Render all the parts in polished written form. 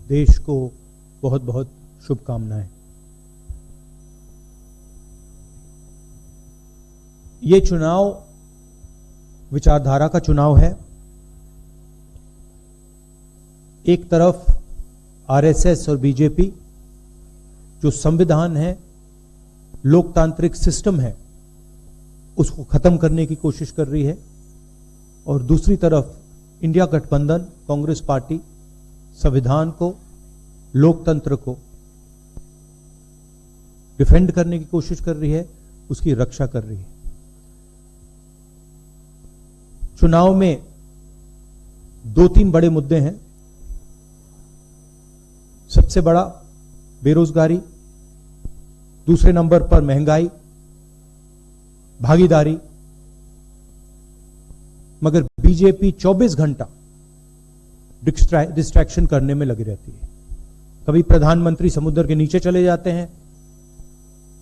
देश को बहुत बहुत शुभकामनाएं। ये चुनाव विचारधारा का चुनाव है। एक तरफ आरएसएस और बीजेपी जो संविधान है, लोकतांत्रिक सिस्टम है, उसको खत्म करने की कोशिश कर रही है, और दूसरी तरफ इंडिया गठबंधन कांग्रेस पार्टी संविधान को, लोकतंत्र को डिफेंड करने की कोशिश कर रही है, उसकी रक्षा कर रही है। चुनाव में 2-3 बड़े मुद्दे हैं। सबसे बड़ा बेरोजगारी, दूसरे नंबर पर महंगाई, भागीदारी। मगर बीजेपी 24 घंटा डिस्ट्रैक्शन करने में लगी रहती है। कभी प्रधानमंत्री समुद्र के नीचे चले जाते हैं,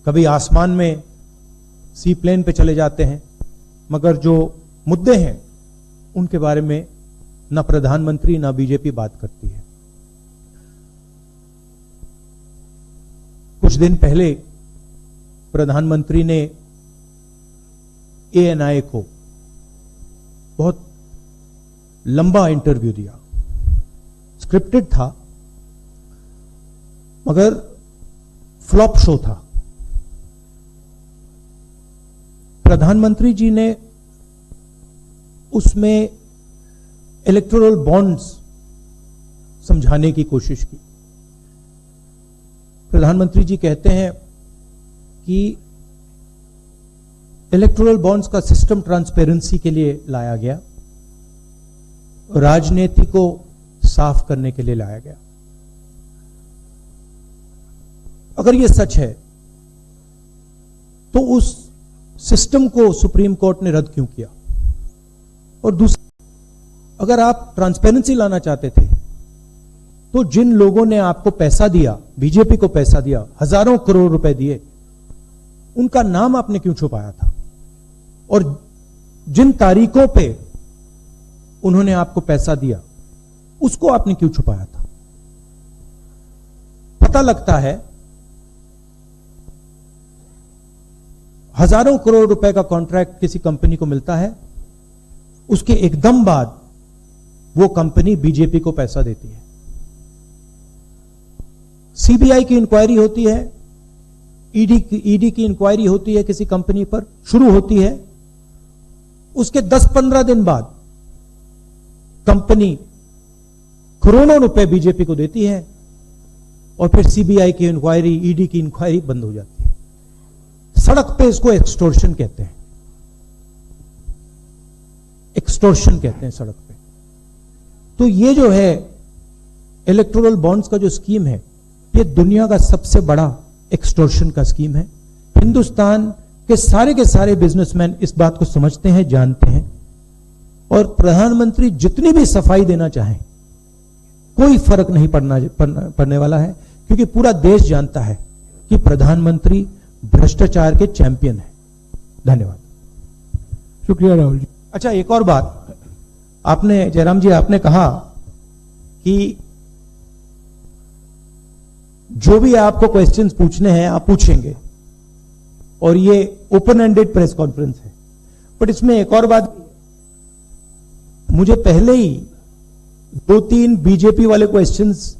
कभी आसमान में सी प्लेन पे चले जाते हैं, मगर जो मुद्दे हैं उनके बारे में ना प्रधानमंत्री ना बीजेपी बात करती है। कुछ दिन पहले प्रधानमंत्री ने ANI को बहुत लंबा इंटरव्यू दिया। स्क्रिप्टेड था, मगर फ्लॉप शो था। प्रधानमंत्री जी ने उसमें इलेक्टोरल बॉन्ड्स समझाने की कोशिश की। प्रधानमंत्री जी कहते हैं कि इलेक्टोरल बॉन्ड्स का सिस्टम ट्रांसपेरेंसी के लिए लाया गया, राजनीति को साफ करने के लिए लाया गया। अगर यह सच है तो उस सिस्टम को सुप्रीम कोर्ट ने रद्द क्यों किया? और दूसरा, अगर आप ट्रांसपेरेंसी लाना चाहते थे तो जिन लोगों ने आपको पैसा दिया, बीजेपी को पैसा दिया, हजारों करोड़ रुपए दिए, उनका नाम आपने क्यों छुपाया था? और जिन तारीखों पे उन्होंने आपको पैसा दिया उसको आपने क्यों छुपाया था? पता लगता है हजारों करोड़ रुपए का कॉन्ट्रैक्ट किसी कंपनी को मिलता है, उसके एकदम बाद वो कंपनी बीजेपी को पैसा देती है। सीबीआई की इंक्वायरी होती है, ईडी की इंक्वायरी होती है, किसी कंपनी पर शुरू होती है, उसके 10-15 दिन बाद कंपनी करोड़ों रुपए बीजेपी को देती है, और फिर सीबीआई की इंक्वायरी, ईडी की इंक्वायरी बंद हो जाती है। सड़क पे इसको एक्सटॉर्शन कहते हैं, एक्सटॉर्शन कहते हैं सड़क पे। तो ये जो है इलेक्टोरल बॉन्ड्स का जो स्कीम है, ये दुनिया का सबसे बड़ा एक्सटॉर्शन का स्कीम है। हिंदुस्तान के सारे बिजनेसमैन इस बात को समझते हैं, जानते हैं, और प्रधानमंत्री जितनी भी सफाई देना चाहें कोई फर्क नहीं पड़ने वाला है, क्योंकि पूरा देश जानता है कि प्रधानमंत्री भ्रष्टाचार के चैंपियन है। धन्यवाद। शुक्रिया राहुल जी। अच्छा, एक और बात, आपने जयराम जी आपने कहा कि जो भी आपको क्वेश्चंस पूछने हैं आप पूछेंगे, और ये ओपन एंडेड प्रेस कॉन्फ्रेंस है। बट इसमें एक और बात, मुझे पहले ही 2-3 बीजेपी वाले क्वेश्चंस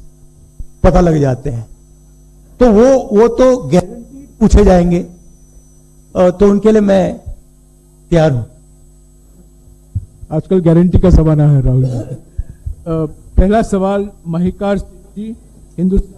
पता लग जाते हैं, तो वो तो गारंटी पूछे जाएंगे, तो उनके लिए मैं तैयार हूं। आजकल गारंटी का जमाना है राहुल जी। पहला सवाल महिकार जी, हिंदुस्तान